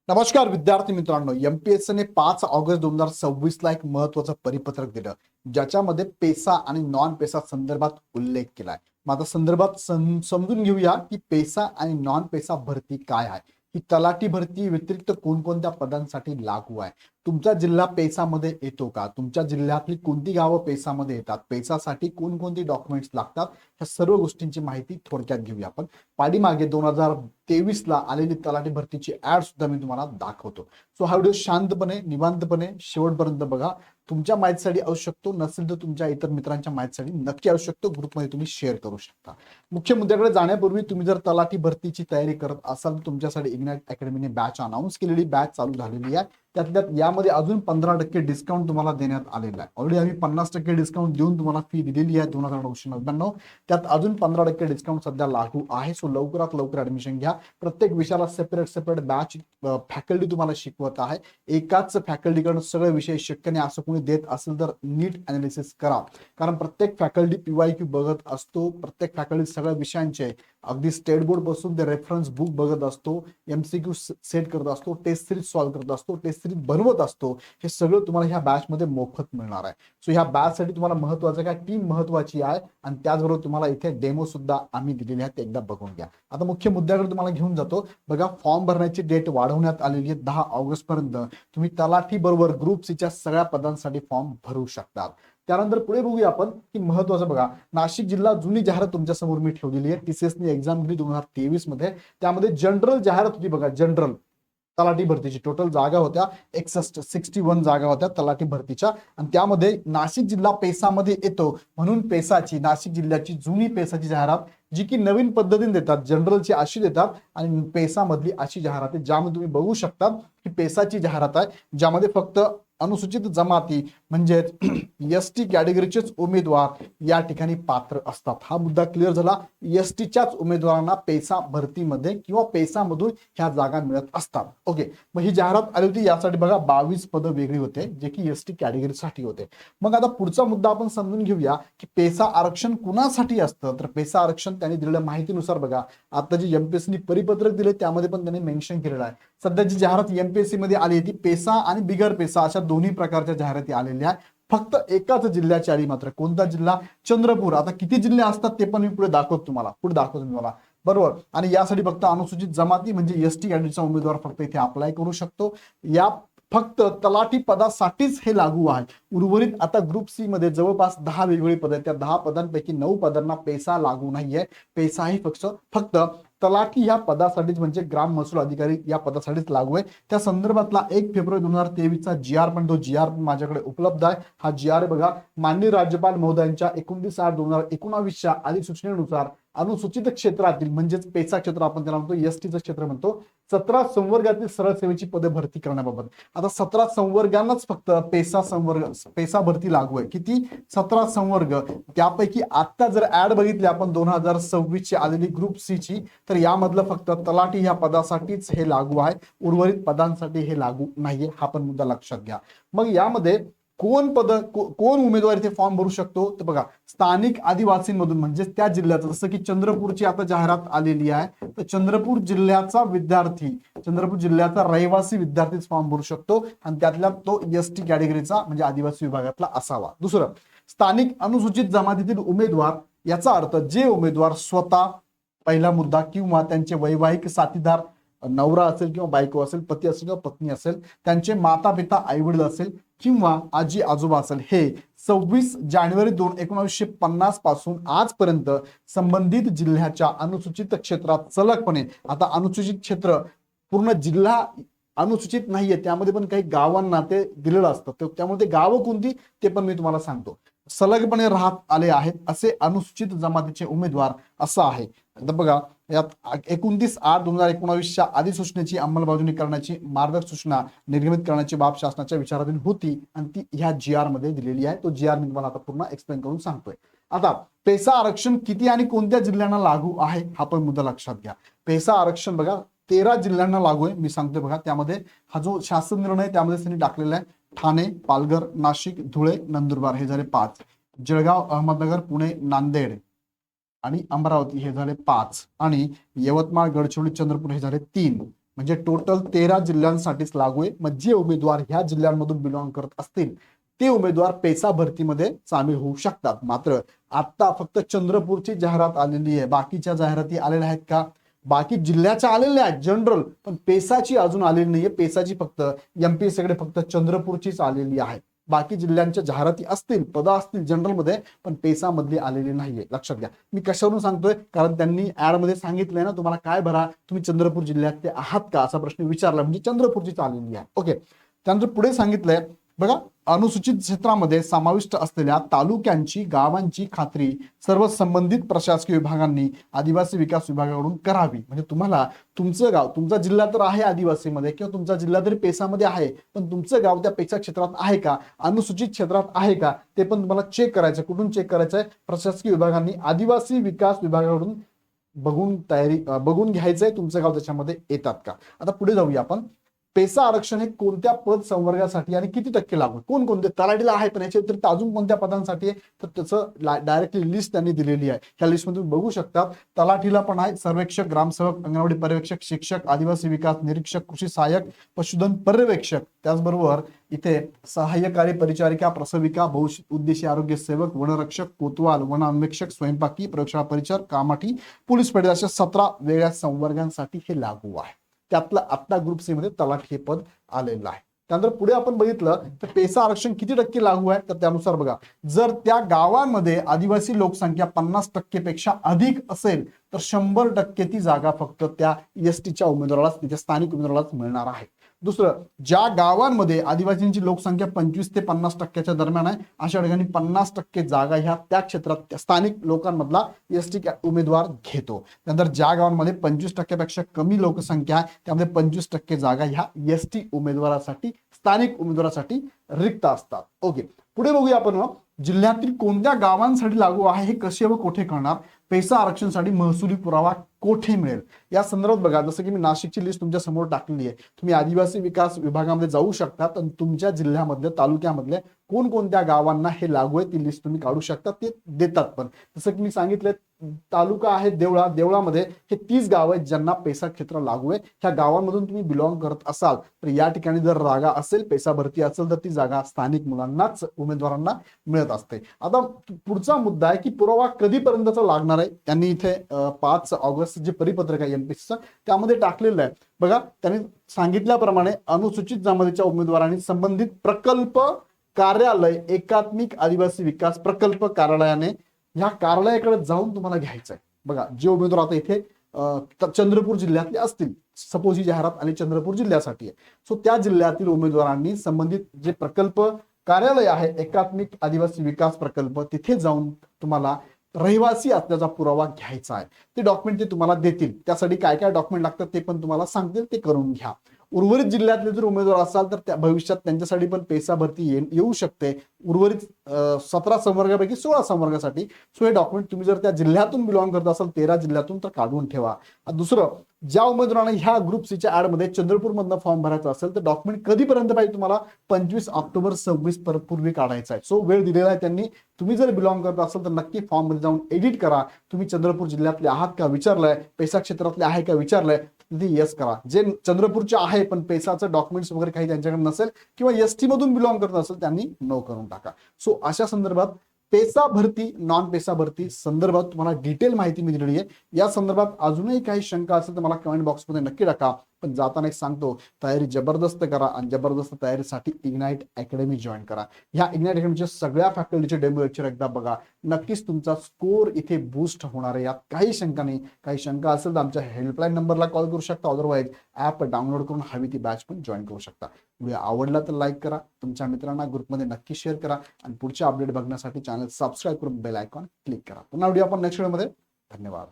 नमस्कार विद्यार्थी मित्रांनो, एमपीएससीने 5 ऑगस्ट 2026 ला एक महत्वाचं परिपत्रक दिलं, ज्याच्यामध्ये पेसा आणि नॉन पेसा संदर्भात उल्लेख केलाय. मग आता संदर्भात समजून घेऊया की पेसा आणि नॉन पेसा भरती काय आहे. ही तलाठी भरती व्यतिरिक्त कोणकोणत्या पदांसाठी लागू आहे. तुमचा जिल्हा पेसामध्ये येतो का, तुमच्या जिल्ह्यातली कोणती गावं पेसामध्ये येतात, पेसासाठी कोणकोणती डॉक्युमेंट्स लागतात, ह्या सर्व गोष्टींची माहिती थोडक्यात घेऊया. आपण पाठीमागे 2023 ला आलेली तलाठी भरतीची ऍड सुद्धा मी तुम्हाला दाखवतो. सो हा व्हिडिओ शांतपणे निवांतपणे शेवटपर्यंत बघा. तुमच्या माहितीसाठी असू शकतो, नसेल तर तुमच्या इतर मित्रांच्या माहितीसाठी नक्की असू शकतो. ग्रुपमध्ये तुम्ही शेअर करू शकता. मुख्य मुद्द्याकडे जाण्यापूर्वी तुम्ही जर तलाठी भरतीची तयारी करत असाल, तुमच्यासाठी इग्नाइट अकॅडमीने बॅच अनाऊन्स केलेली बॅच चालू झालेली आहे. त्यातल्या यामध्ये अजून 15% डिस्काउंट तुम्हाला देण्यात आलेला आहे. ऑलरेडी आम्ही 50% डिस्काउंट देऊन तुम्हाला फी दिलेली आहे 2999. त्यात अजून 15% डिस्काउंट सध्या लागू आहे. सो लवकरात लवकर ऍडमिशन घ्या. प्रत्येक विषयाला सेपरेट बॅच फॅकल्टी तुम्हाला शिकवत आहे. एकाच फॅकल्टीकडून सगळे विषय शक्य नाही. असं कोणी देत असेल तर नीट अनालिसिस करा, कारण प्रत्येक फॅकल्टी PYQ बघत असतो. प्रत्येक फॅकल्टी सगळ्या विषयांचे अगदी स्टेट बोर्ड पासून ते रेफरन्स बुक बघत असतो, MCQ सेट करत असतो, टेस्ट सिरीज सॉल्व्ह करत असतो, टेस्ट सिरीज बनवत असतो. हे सगळं तुम्हाला ह्या बॅच मध्ये मोफत मिळणार आहे. सो ह्या बॅच साठी तुम्हाला महत्वाचं काय, टीम महत्वाची आहे आणि त्याचबरोबर तुम्हाला इथे डेमो सुद्धा आम्ही दिलेले आहेत, ते एकदा बघून घ्या. आता मुख्य मुद्द्याकडे तुम्हाला घेऊन जातो. बघा, फॉर्म भरण्याची डेट वाढवण्यात आलेली आहे. 10 ऑगस्ट पर्यंत तुम्ही तलाठी बरोबर ग्रुप सीच्या सगळ्या पदांसाठी फॉर्म भरू शकतात. त्यानंतर पुढे बघूया आपण की महत्वाचं बघा, नाशिक जिल्हा जुनी जाहिरात तुमच्या समोर मी ठेवलेली आहे. TCS एक्झाम दिली 2023 मध्ये. त्यामध्ये जनरल जाहिरात होती बघा, जनरल तलाठी भरतीची टोटल जागा होत्या 61 जागा होत्या तलाठी भरतीच्या, आणि त्यामध्ये नाशिक जिल्हा पेसामध्ये येतो म्हणून पेसाची, नाशिक जिल्ह्याची जुनी पेसाची जाहिरात, जी की नवीन पद्धतीने देतात, जनरलची अशी देतात आणि पेसा मधली अशी जाहिरात आहे, ज्यामध्ये तुम्ही बघू शकता की पेसाची जाहिरात आहे, ज्यामध्ये फक्त अनुसूचित जमाती म्हणजे ST कॅटेगरीचेच उमेदवार या ठिकाणी पात्र असतात. हा मुद्दा क्लिअर झाला. STच्याच उमेदवारांना पेसा भरतीमध्ये किंवा पेसामधून ह्या जागा मिळत असतात. ओके, मग ही जाहिरात आली होती. यासाठी बघा 22 पदं वेगळी होते, जे की ST कॅटेगरीसाठी होते. मग आता पुढचा मुद्दा आपण समजून घेऊया की पेसा आरक्षण कुणासाठी असतं. तर पेसा आरक्षण त्यांनी दिलेल्या माहितीनुसार बघा, आता जी MPSCने परिपत्रक दिले त्यामध्ये पण त्यांनी मेन्शन केलेलं आहे. सध्या जी जाहिरात MPSC मध्ये आली ती पेसा आणि बिगर पेसा अशा दोन्ही प्रकारच्या जाहिराती आलेल्या आहेत. फक्त एकाच जिल्ह्याची आली, मात्र कोणता जिल्हा, चंद्रपूर. आता किती जिल्हे असतात ते पण मी पुढे दाखवतो तुम्हाला, बरोबर. आणि यासाठी फक्त अनुसूचित जमाती म्हणजे ST कॅटेगरीचा उमेदवार फक्त इथे अप्लाय करू शकतो. या फक्त तलाठी पदासाठीच हे लागू आहे. उर्वरित आता ग्रुप C मध्ये जवळपास 10 वेगवेगळी पदं आहेत. त्या 10 पदांपैकी 9 पदांना पेसा लागू नाहीये. पेसा ही फक्त तलाठी या पदासाठीच म्हणजे ग्राम महसूल अधिकारी या पदासाठीच लागू आहे. त्या संदर्भातला 1 फेब्रुवारी 2023 चा GR पण, तो GR माझ्याकडे उपलब्ध आहे. हा GR बघा, माननीय राज्यपाल महोदयांच्या 29/8/2019 च्या अधिसूचनेनुसार अनुसूचित क्षेत्रातील म्हणजेच पेसा क्षेत्र आपण त्याला म्हणतो, STचं क्षेत्र म्हणतो, 17 संवर्गातील सरळ सेवेची पदे भरती करण्याबाबत. आता 17 संवर्गांनाच फक्त पेसा भरती लागू आहे. किती? 17 संवर्ग. त्यापैकी आता जर ऍड बघितली आपण 2026 ची आलेली ग्रुप C ची, तर यामधलं फक्त तलाठी ह्या पदासाठीच हे लागू आहे. उर्वरित पदांसाठी हे लागू नाहीये. हा पण मुद्दा लक्षात घ्या. मग यामध्ये कोण उमेदवार इथे फॉर्म भरू शकतो, तर बघा, स्थानिक आदिवासींमधून म्हणजे त्या जिल्ह्याचं, जसं की चंद्रपूरची आता जाहिरात आलेली आहे, तर चंद्रपूर जिल्ह्याचा विद्यार्थी, चंद्रपूर जिल्ह्याचा रहिवासी विद्यार्थीच फॉर्म भरू शकतो आणि त्यातल्या तो ST कॅटेगरीचा म्हणजे आदिवासी विभागातला असावा. दुसरं, स्थानिक अनुसूचित जमातीतील उमेदवार, याचा अर्थ जे उमेदवार स्वतः, पहिला मुद्दा, किंवा त्यांचे वैवाहिक साथीदार, नवरा असेल किंवा बायको असेल, पती असेल किंवा पत्नी असेल, त्यांचे माता पिता आई वडील असेल किंवा आजी आजोबा असेल, हे 26 जानेवारी 1950 पासून आजपर्यंत संबंधित जिल्ह्याच्या अनुसूचित क्षेत्रात सलगपणे, आता अनुसूचित क्षेत्र पूर्ण जिल्हा अनुसूचित नाहीये, त्यामध्ये पण काही गावांना ते दिलेलं असतं, त्यामुळे ते गावं कोणती ते पण मी तुम्हाला सांगतो. सलगपणे राहत आले आहेत असे अनुसूचित जमातीचे उमेदवार असं आहे. आता बघा, यात 29/8/2019 च्या अधिसूचनेची अंमलबजावणी करण्याची मार्गदर्शक सूचना निर्गमित करण्याची बाब शासनाच्या विचाराधीन होती आणि ती ह्या GR मध्ये दिलेली आहे. तो GR मी तुम्हाला आता पूर्ण एक्सप्लेन करून सांगतोय. आता पेसा आरक्षण किती आणि कोणत्या जिल्ह्यांना लागू आहे हा पण मुद्दा लक्षात घ्या. पेसा आरक्षण बघा 13 जिल्ह्यांना लागू आहे. मी सांगतोय बघा, त्यामध्ये हा जो शासन निर्णय त्यामध्ये त्यांनी टाकलेला आहे, ठाणे, पालघर, नाशिक, धुळे, नंदुरबार हे झाले 5, जळगाव, अहमदनगर, पुणे, नांदेड आणि अमरावती हे झाले 5, आणि यवतमाळ, गडचिरोली, चंद्रपूर हे झाले 3, म्हणजे टोटल 13 जिल्ह्यांसाठीच लागू आहे. मग जे उमेदवार ह्या जिल्ह्यांमधून बिलॉंग करत असतील ते उमेदवार पेसा भरतीमध्ये सामील होऊ शकतात. मात्र आता फक्त चंद्रपूरची जाहिरात आलेली आहे. बाकीच्या जाहिराती आलेल्या आहेत का? बाकी जिल्ह्याच्या आलेल्या आहेत जनरल, पण पेसाची अजून आलेली नाहीये. पेसाची फक्त एमपीएससीकडे फक्त चंद्रपूरचीच आलेली आहे. बाकी जिल्ह्यांच्या जाहिराती असतील, पदं असतील जनरलमध्ये, पण पेसा मधली आलेली नाहीये. लक्षात घ्या. मी कशावरून सांगतोय? कारण त्यांनी ऍड मध्ये सांगितलंय ना तुम्हाला काय भरा, तुम्ही चंद्रपूर जिल्ह्यातले आहात का असा प्रश्न विचारला, म्हणजे चंद्रपूरचीच आलेली आहे. ओके. त्यानंतर पुढे सांगितलंय बघा, अनुसूचित क्षेत्रामध्ये समाविष्ट असलेल्या तालुक्यांची गावांची खात्री सर्व संबंधित प्रशासकीय विभागांनी आदिवासी विकास विभागाकडून करावी. म्हणजे तुम्हाला तुमचं गाव, तुमचा जिल्हा तर आहे आदिवासीमध्ये किंवा तुमचा जिल्हा तरी पेसामध्ये आहे, पण तुमचं गाव त्या पेसा क्षेत्रात आहे का, अनुसूचित क्षेत्रात आहे का, ते पण तुम्हाला चेक करायचं. कुठून चेक करायचंय? प्रशासकीय विभागांनी आदिवासी विकास विभागाकडून बघून घ्यायचंय तुमचं गाव त्याच्यामध्ये येतात का. आता पुढे जाऊया आपण. पेसा आरक्षण हे कोणत्या पद संवर्गासाठी आणि किती टक्के लागू? कोणकोणते? तलाठीला आहे, पण याच्या व्यतिरिक्त अजून कोणत्या पदांसाठी आहे तर त्याचं डायरेक्टली लिस्ट त्यांनी दिलेली आहे. ह्या लिस्टमध्ये तुम्ही बघू शकता. तलाठीला पण आहे सर्वेक्षक, ग्रामसेवक, अंगणवाडी पर्यवेक्षक, शिक्षक, आदिवासी विकास निरीक्षक, कृषी सहाय्यक, पशुधन पर्यवेक्षक, त्याचबरोबर इथे सहाय्यकारी परिचारिका, प्रसविका, बहुउद्देशीय आरोग्य सेवक, वनरक्षक, कोतवाल, वन अन्वेषक, स्वयंपाकी, प्रयोगशाळा परिचार, कामाठी, पोलीस पेडे अशा 17 वेगळ्या संवर्गांसाठी हे लागू आहे. त्यातलं आता ग्रुप सी मध्ये तलाठी हे पद आलेलं आहे. त्यानंतर पुढे आपण बघितलं तर पेसा आरक्षण किती टक्के लागू आहे, तर त्यानुसार बघा, जर त्या गावांमध्ये आदिवासी लोकसंख्या 50% पेक्षा अधिक असेल तर 100% ती जागा फक्त त्या एसटीच्या उमेदवारालाच, तिथे स्थानिक उमेदवारालाच मिळणार आहे. दुसरं, ज्या गावांमध्ये आदिवासींची लोकसंख्या 25 ते 50% दरम्यान आहे अशा ठिकाणी 50% जागा ह्या त्या क्षेत्रात स्थानिक लोकांमधला एसटी उमेदवार घेतो. त्यानंतर ज्या गावांमध्ये 25% पेक्षा कमी लोकसंख्या आहे त्यामध्ये 25% जागा ह्या एसटी उमेदवारासाठी, स्थानिक उमेदवारासाठी रिक्त असतात. ओके. पुढे बघूया आपण जिल्ह्यातील कोणत्या गावांसाठी लागू आहे हे कसे व कुठे कळणार. पेसा आरक्षणासाठी महसुली पुरावा कोठे मिळेल या संदर्भात बघा, जसं की मी नाशिकची लिस्ट तुमच्या समोर टाकलेली आहे. तुम्ही आदिवासी विकास विभागामध्ये जाऊ शकता, तर तुमच्या जिल्ह्यामधले, तालुक्यामधले कोणकोणत्या गावांना हे लागू आहे ती लिस्ट तुम्ही काढू शकता. ते देतात पण. जसं की मी सांगितलं, तालुका आहे देवळा, देवळामध्ये हे 30 गाव आहेत ज्यांना पेसा क्षेत्र लागू आहे. ह्या गावांमधून तुम्ही बिलॉंग करत असाल तर या ठिकाणी जर जागा असेल, पेसा भरती असेल, तर ती जागा स्थानिक मुलांनाच, उमेदवारांना मिळत असते. आता पुढचा मुद्दा आहे की पुरावा कधीपर्यंतचा लागणार आहे. त्यांनी इथे 5 ऑगस्ट जे परिपत्रक आहे एमपीएससीचं त्यामध्ये टाकलेलं आहे. बघा, त्यांनी सांगितल्याप्रमाणे अनुसूचित जमातीच्या उमेदवारांनी संबंधित प्रकल्प कार्यालय, एकात्मिक आदिवासी विकास प्रकल्प कार्यालयाने, ह्या कार्यालयाकडे जाऊन तुम्हाला घ्यायचं आहे. बघा, जे उमेदवार आता इथे चंद्रपूर जिल्ह्यातले असतील, सपोज ही जाहिरात आणि चंद्रपूर जिल्ह्यासाठी आहे, सो त्या जिल्ह्यातील उमेदवारांनी संबंधित जे प्रकल्प कार्यालय आहे, एकात्मिक आदिवासी विकास प्रकल्प, तिथे जाऊन तुम्हाला रहिवासी असल्याचा पुरावा घ्यायचा आहे. ते डॉक्युमेंट ते तुम्हाला देतील. त्यासाठी काय काय डॉक्युमेंट लागतात ते पण तुम्हाला सांगतील, ते करून घ्या. उर्वरित जिल्ह्यातले जर उमेदवार असाल तर त्या भविष्यात त्यांच्यासाठी पण पेसा भरती येऊ शकते. उर्वरित 17 संवर्गापैकी 16 संवर्गासाठी. सो हे डॉक्युमेंट तुम्ही जर त्या जिल्ह्यातून बिलॉंग करत असाल, 13 जिल्ह्यातून, तर काढून ठेवा. दुसरं, ज्या उमेदवारांना ह्या ग्रुप सीच्या ऍड मध्ये चंद्रपूरमधनं फॉर्म भरायचा असेल तर डॉक्युमेंट कधीपर्यंत पाहिजे तुम्हाला? 25 ऑक्टोबर 26 पूर्वी काढायचा आहे. सो वेळ दिलेला आहे त्यांनी. तुम्ही जर बिलॉंग करत असाल तर नक्की फॉर्म मध्ये जाऊन एडिट करा. तुम्ही चंद्रपूर जिल्ह्यातले आहात का विचारलंय, पेसा क्षेत्रातले आहे का विचारलंय, तिथे येस करा. जे चंद्रपूरचे आहे पण पेसाचं डॉक्युमेंट्स वगैरे काही त्यांच्याकडे नसेल किंवा एसटी मधून बिलॉंग करत असेल त्यांनी नो करून टाका. सो अशा संदर्भात पेसा भरती, नॉन पेसा भरती संदर्भात तुम्हाला डिटेल माहिती मी दिलेली आहे. या संदर्भात अजूनही काही शंका असेल तर मला कमेंट बॉक्समध्ये नक्की टाका. पण जाताना एक सांगतो, तयारी जबरदस्त करा आणि जबरदस्त तयारीसाठी इग्नाइट अकॅडमी जॉईन करा. ह्या इग्नाइट अकॅडमीच्या सगळ्या फॅकल्टीचे डेमो लेक्चर एकदा बघा. नक्कीच तुमचा स्कोर इथे बूस्ट होणार आहे, यात काही शंका नाही. काही शंका असेल तर आमच्या हेल्पलाईन नंबरला कॉल करू शकता. अदरवाईज ऍप डाउनलोड करून हवी ती बॅच पण जॉईन करू शकता. व्हिडिओ आवडला तर लाईक करा, तुमच्या मित्रांना ग्रुपमध्ये नक्की शेअर करा आणि पुढचे अपडेट बघण्यासाठी चॅनल सबस्क्राईब करून बेल आयकॉन क्लिक करा. पुन्हा व्हिडिओ आपण नेक्स्ट व्हिडिओमध्ये. धन्यवाद.